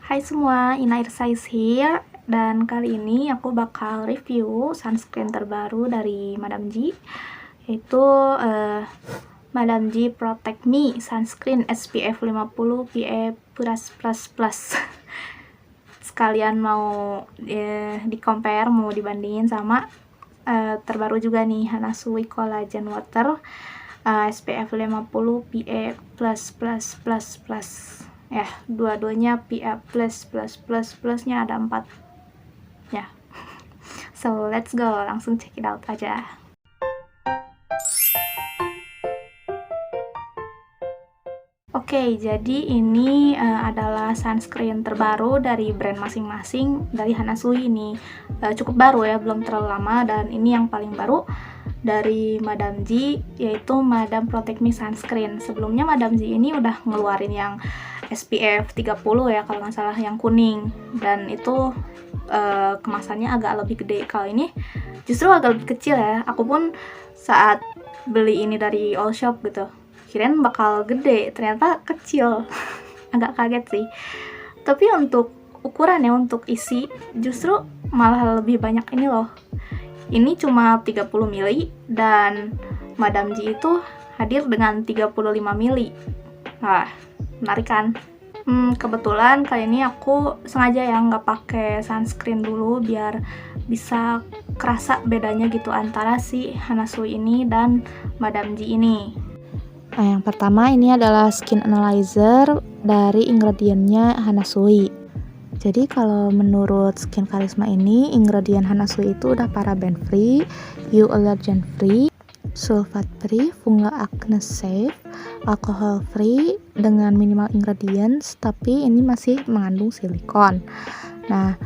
Hai semua, Ina Irsais here. Dan kali ini aku bakal review sunscreen terbaru dari Madam G, yaitu Madam G Protect Me Sunscreen SPF 50 PA+++. Sekalian mau di compare, mau dibandingin sama terbaru juga nih, Hanasui Collagen Water SPF 50 PA++++. Ya, dua-duanya PA+++++, nya ada 4 ya. So let's go, langsung check it out aja. Oke, jadi ini adalah sunscreen terbaru dari brand masing-masing dari Hanasui. Ini cukup baru ya, belum terlalu lama, dan ini yang paling baru dari Madam G, yaitu Madam Protect Me Sunscreen. Sebelumnya Madam G ini udah ngeluarin yang SPF 30 ya kalau nggak salah, yang kuning, dan itu kemasannya agak lebih gede. Kalau ini justru agak lebih kecil ya. Aku pun saat beli ini dari all shop gitu, kirain bakal gede, ternyata kecil. Agak kaget sih. Tapi untuk ukuran ya, untuk isi justru malah lebih banyak ini loh. Ini cuma 30 ml dan Madam G itu hadir dengan 35 ml. Nah, menarik kan? Kebetulan kali ini aku sengaja ya nggak pakai sunscreen dulu biar bisa kerasa bedanya gitu antara si Hanasui ini dan Madam G ini. Nah, yang pertama ini adalah skin analyzer dari ingredientnya Hanasui. Jadi kalau menurut Skin Karisma ini, ingredient Hanasui itu udah paraben free, UV allergen free, sulfat free, fungal acne safe, alcohol free dengan minimal ingredients, tapi ini masih mengandung silikon. Nah,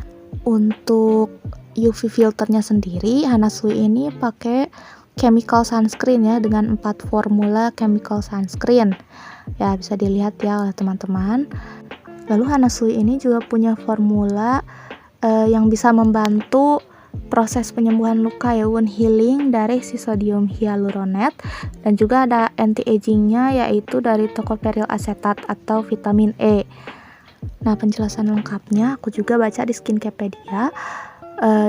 untuk UV filternya sendiri, Hanasui ini pakai chemical sunscreen ya, dengan 4 formula chemical sunscreen. Ya, bisa dilihat ya oleh teman-teman. Lalu Hanasui ini juga punya formula yang bisa membantu proses penyembuhan luka ya, wound healing dari si sodium hyaluronate, dan juga ada anti-agingnya yaitu dari tocopherol acetate atau vitamin E. Nah, penjelasan lengkapnya aku juga baca di Skincapedia.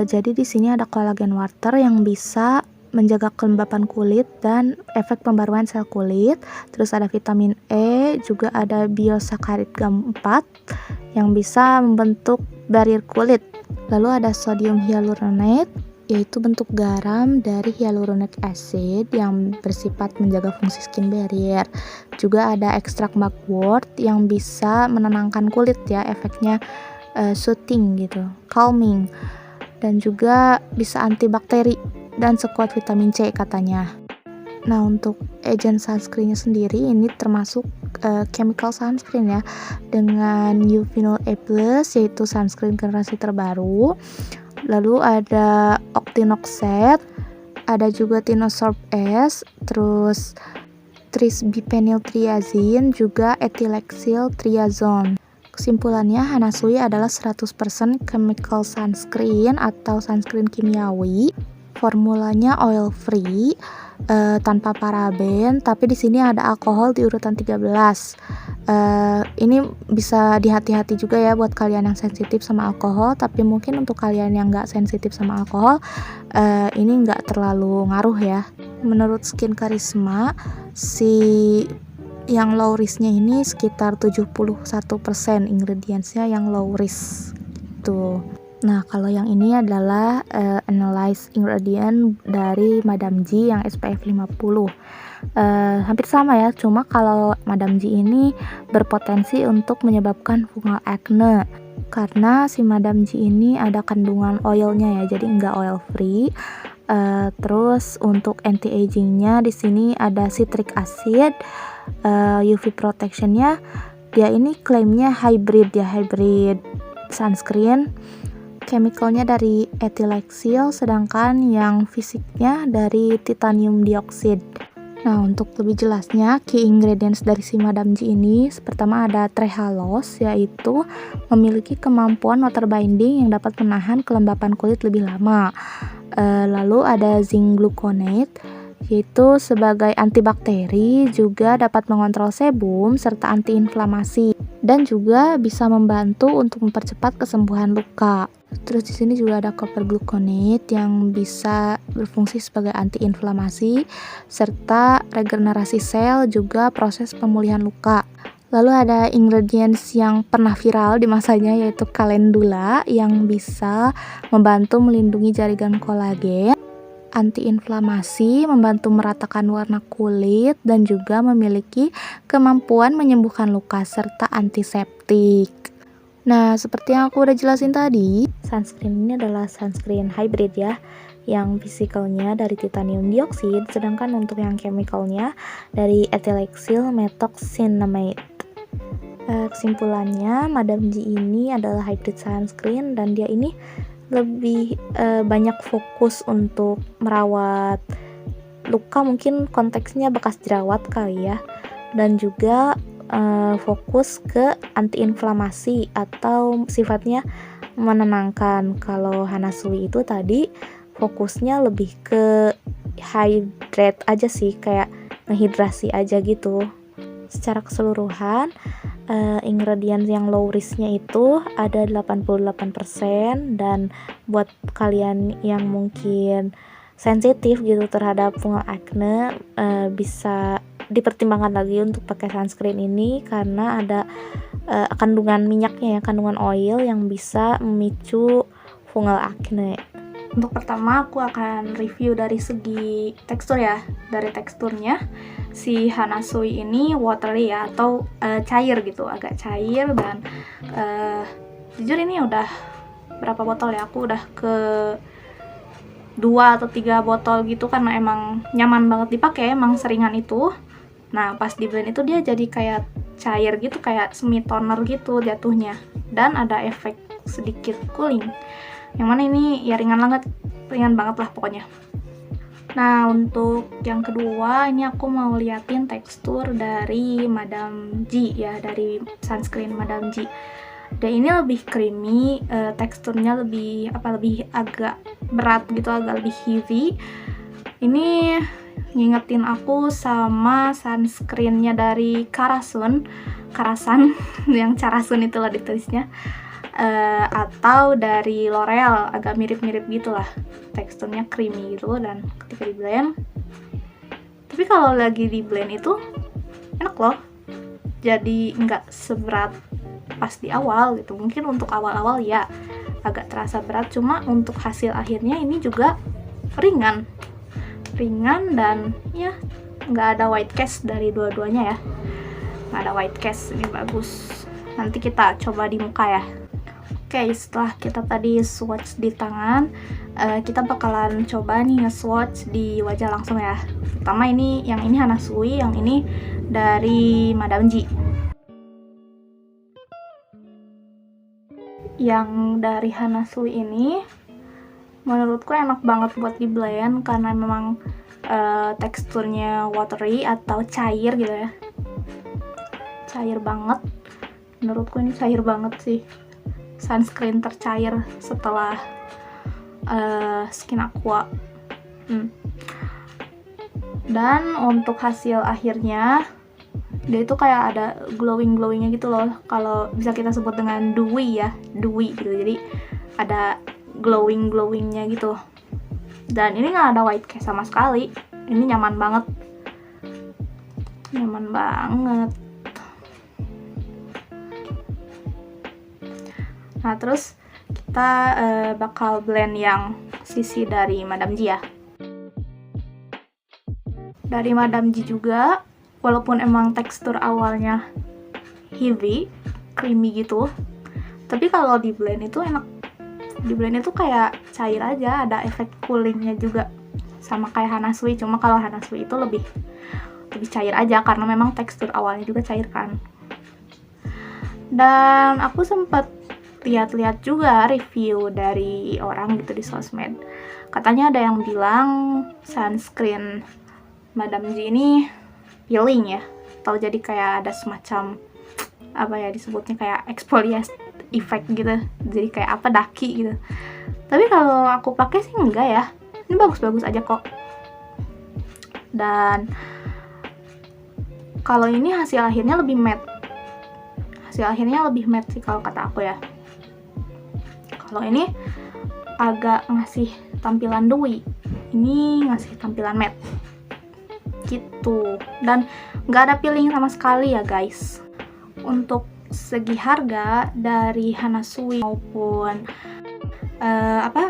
Jadi di sini ada collagen water yang bisa menjaga kelembapan kulit dan efek pembaruan sel kulit. Terus ada vitamin E, juga ada biosakarit GAM 4 yang bisa membentuk barrier kulit. Lalu ada sodium hyaluronate, yaitu bentuk garam dari hyaluronic acid yang bersifat menjaga fungsi skin barrier. Juga ada ekstrak mugwort yang bisa menenangkan kulit ya, efeknya soothing gitu, calming, dan juga bisa antibakteri dan sekuat vitamin C katanya. Nah, untuk agent sunscreennya sendiri ini termasuk chemical sunscreen ya, dengan Uvinol A+, yaitu sunscreen generasi terbaru. Lalu ada octinoxate, ada juga tinosorb S, terus trisbiphenyltriazine, juga ethylexyl triazone. Kesimpulannya, Hanasui adalah 100% chemical sunscreen atau sunscreen kimiawi. Formulanya oil free, tanpa paraben, tapi di sini ada alkohol di urutan 13. Ini bisa dihati-hati juga ya buat kalian yang sensitif sama alkohol, tapi mungkin untuk kalian yang nggak sensitif sama alkohol, ini nggak terlalu ngaruh ya. Menurut Skin Karisma, si yang low risknya ini sekitar 71% ingredientsnya yang low risk gitu. Nah, kalau yang ini adalah analyze ingredient dari Madam G yang SPF 50. Hampir sama ya, cuma kalau Madam G ini berpotensi untuk menyebabkan fungal acne, karena si Madam G ini ada kandungan oilnya ya, jadi nggak oil free. Terus untuk anti agingnya di sini ada citric acid. UV protectionnya dia ini klaimnya hybrid ya, hybrid sunscreen. Chemicalnya dari ethylexyl, sedangkan yang fisiknya dari titanium dioxide. Nah, untuk lebih jelasnya, key ingredients dari si Madam G ini, pertama ada trehalose, yaitu memiliki kemampuan water binding yang dapat menahan kelembapan kulit lebih lama. Lalu ada zinc gluconate, yaitu sebagai antibakteri, juga dapat mengontrol sebum serta antiinflamasi. dan juga bisa membantu untuk mempercepat kesembuhan luka. Terus di sini juga ada copper gluconate yang bisa berfungsi sebagai antiinflamasi serta regenerasi sel, juga proses pemulihan luka. Lalu ada ingredients yang pernah viral di masanya, yaitu calendula yang bisa membantu melindungi jaringan kolagen, antiinflamasi, membantu meratakan warna kulit, dan juga memiliki kemampuan menyembuhkan luka serta antiseptik. Nah, seperti yang aku udah jelasin tadi, sunscreen ini adalah sunscreen hybrid ya, yang fisikalnya dari titanium dioksida, sedangkan untuk yang chemicalnya dari ethylexyl methoxynilamide. Kesimpulannya, Madam G ini adalah hybrid sunscreen dan dia ini lebih banyak fokus untuk merawat luka, mungkin konteksnya bekas jerawat kali ya, dan juga fokus ke antiinflamasi atau sifatnya menenangkan. Kalau Hanasui itu tadi fokusnya lebih ke hydrate aja sih, kayak ngehidrasi aja gitu. Secara keseluruhan ingredients yang low risknya itu ada 88%, dan buat kalian yang mungkin sensitif gitu terhadap fungal acne bisa dipertimbangkan lagi untuk pakai sunscreen ini, karena ada kandungan minyaknya ya, kandungan oil yang bisa memicu fungal acne. Untuk pertama aku akan review dari segi tekstur ya. Dari teksturnya si Hanasui ini watery ya, atau cair gitu, agak cair, dan jujur ini udah berapa botol ya, aku udah ke 2 atau 3 botol gitu, karena emang nyaman banget dipakai, emang seringan itu. Nah, pas di blend itu dia jadi kayak cair gitu, kayak semi toner gitu jatuhnya, dan ada efek sedikit cooling, yang mana ini ya ringan banget lah pokoknya. Nah, untuk yang kedua ini aku mau liatin tekstur dari Madam G ya, dari sunscreen Madam G. Dan ini lebih creamy, teksturnya lebih agak berat gitu, agak lebih heavy. Ini ngingetin aku sama sunscreennya dari Karasun yang Carasun itulah ditulisnya, atau dari L'Oreal, agak mirip-mirip gitulah, teksturnya creamy gitu. Dan ketika di blend, tapi kalau lagi di blend itu enak loh, jadi nggak seberat pas di awal gitu. Mungkin untuk awal-awal ya agak terasa berat, cuma untuk hasil akhirnya ini juga ringan, dan ya nggak ada white cast dari dua-duanya ya, nggak ada white cast. Ini bagus, nanti kita coba di muka ya. Oke, setelah kita tadi swatch di tangan, kita bakalan coba nih nge-swatch di wajah langsung ya. Pertama ini Hanasui, yang ini dari Madam G. Yang dari Hanasui ini menurutku enak banget buat di blend, karena memang teksturnya watery atau cair gitu ya, cair banget. Menurutku ini cair banget sih, sunscreen tercair setelah Skin Aqua. Dan untuk hasil akhirnya dia itu kayak ada glowingnya gitu loh, kalau bisa kita sebut dengan dewy gitu. Jadi ada glowingnya gitu, dan ini nggak ada white cast sama sekali. Ini nyaman banget. Nah, terus kita bakal blend yang sisi dari Madam G ya. Dari Madam G juga, walaupun emang tekstur awalnya heavy, creamy gitu, tapi kalau di blend itu enak. Di blend itu kayak cair aja, ada efek coolingnya juga, sama kayak Hanasui. Cuma kalau Hanasui itu lebih cair aja, karena memang tekstur awalnya juga cair kan. Dan aku sempat lihat-lihat juga review dari orang gitu di sosmed. Katanya ada yang bilang sunscreen Madam G ini peeling ya, atau jadi kayak ada semacam disebutnya kayak exfoliate effect gitu, jadi kayak daki gitu. Tapi kalau aku pakai sih enggak ya, ini bagus-bagus aja kok. Dan kalau ini hasil akhirnya lebih matte, hasil akhirnya lebih matte sih kalau kata aku ya. Kalau ini agak ngasih tampilan dewy, ini ngasih tampilan matte gitu, dan nggak ada peeling sama sekali ya guys. Untuk segi harga dari Hanasui maupun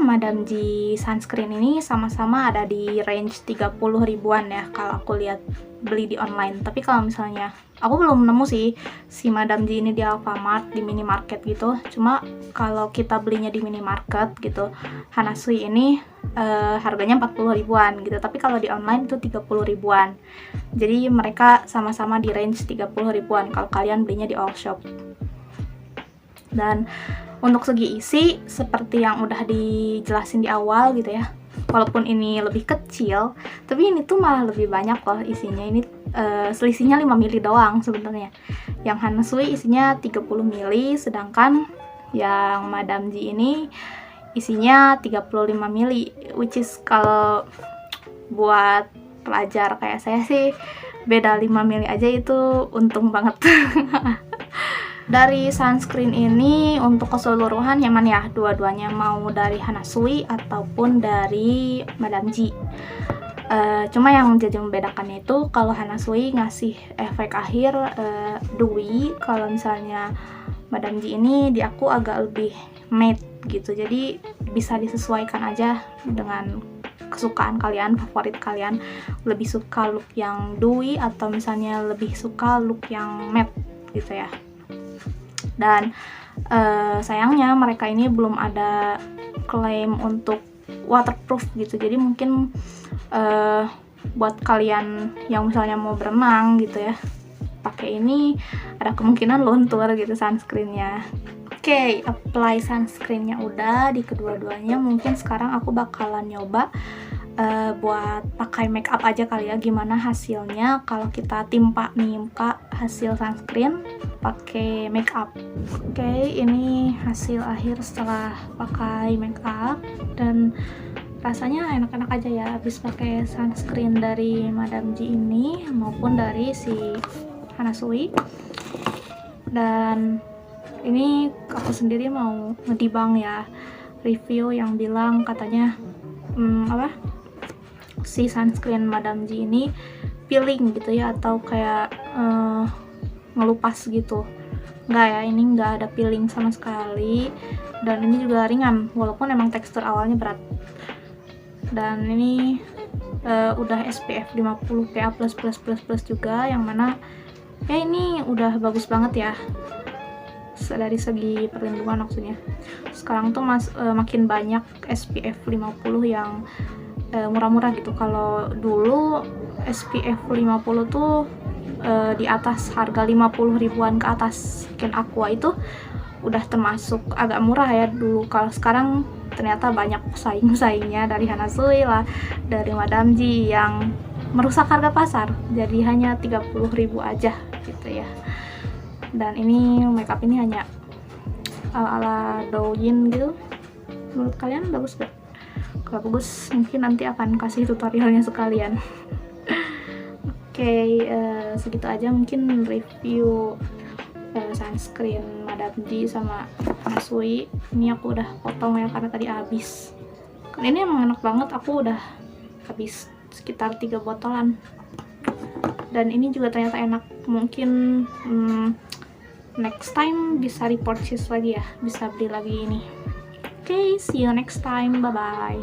Madame G sunscreen ini sama-sama ada di range 30 ribuan ya kalau aku lihat beli di online. Tapi kalau misalnya aku belum nemu sih si Madame G ini di Alfamart, di minimarket gitu. Cuma kalau kita belinya di minimarket gitu, Hanasui ini harganya 40 ribuan gitu. Tapi kalau di online itu 30 ribuan. Jadi mereka sama-sama di range 30 ribuan kalau kalian belinya di all shop. Dan untuk segi isi, seperti yang udah dijelasin di awal gitu ya, walaupun ini lebih kecil, tapi ini tuh malah lebih banyak loh isinya. Ini selisihnya 5 ml doang sebenarnya. Yang Hanasui isinya 30 ml, sedangkan yang Madame G ini isinya 35 ml, which is kalau buat pelajar kayak saya sih, beda 5 ml aja itu untung banget. Dari sunscreen ini untuk keseluruhan nyaman ya, dua-duanya, mau dari Hanasui ataupun dari Madame G. Cuma yang jadi membedakannya itu kalau Hanasui ngasih efek akhir dewy, kalau misalnya Madame G ini di aku agak lebih matte gitu. Jadi bisa disesuaikan aja dengan kesukaan kalian, favorit kalian, lebih suka look yang dewy atau misalnya lebih suka look yang matte gitu ya. Dan sayangnya mereka ini belum ada klaim untuk waterproof gitu. Jadi mungkin buat kalian yang misalnya mau berenang gitu ya, pakai ini ada kemungkinan luntur gitu sunscreennya. Oke, apply sunscreennya udah di kedua-duanya. Mungkin sekarang aku bakalan nyoba buat pakai make up aja kali ya, gimana hasilnya kalau kita timpa hasil sunscreen pakai make up. Oke, ini hasil akhir setelah pakai make up, dan rasanya enak-enak aja ya habis pakai sunscreen dari Madame G ini maupun dari si Hanasui. Dan ini aku sendiri mau ngedibang ya review yang bilang katanya si sunscreen Madame G ini peeling gitu ya, atau kayak ngelupas gitu. Enggak ya, ini enggak ada peeling sama sekali, dan ini juga ringan walaupun emang tekstur awalnya berat. Dan ini udah SPF 50 PA+++ juga, yang mana ya ini udah bagus banget ya dari segi perlindungan maksudnya. Sekarang tuh makin banyak SPF 50 yang murah-murah gitu. Kalau dulu SPF 50 tuh di atas harga 50 ribuan ke atas. Skin Aqua itu udah termasuk agak murah ya dulu. Kalau sekarang ternyata banyak pesaing-pesaingnya, dari Hanasui lah, dari Madame G yang merusak harga pasar jadi hanya 30.000 aja gitu ya. Dan ini makeup ini hanya ala-ala Douyin gitu. Menurut kalian bagus gak? Kalau bagus mungkin nanti akan kasih tutorialnya sekalian. Oke, segitu aja mungkin review sunscreen Madame G sama Hanasui. Ini aku udah potong ya karena tadi habis. Ini emang enak banget, aku udah habis sekitar 3 botolan. Dan ini juga ternyata enak. Mungkin next time bisa repurchase lagi ya, bisa beli lagi ini. Oke, see you next time, bye bye.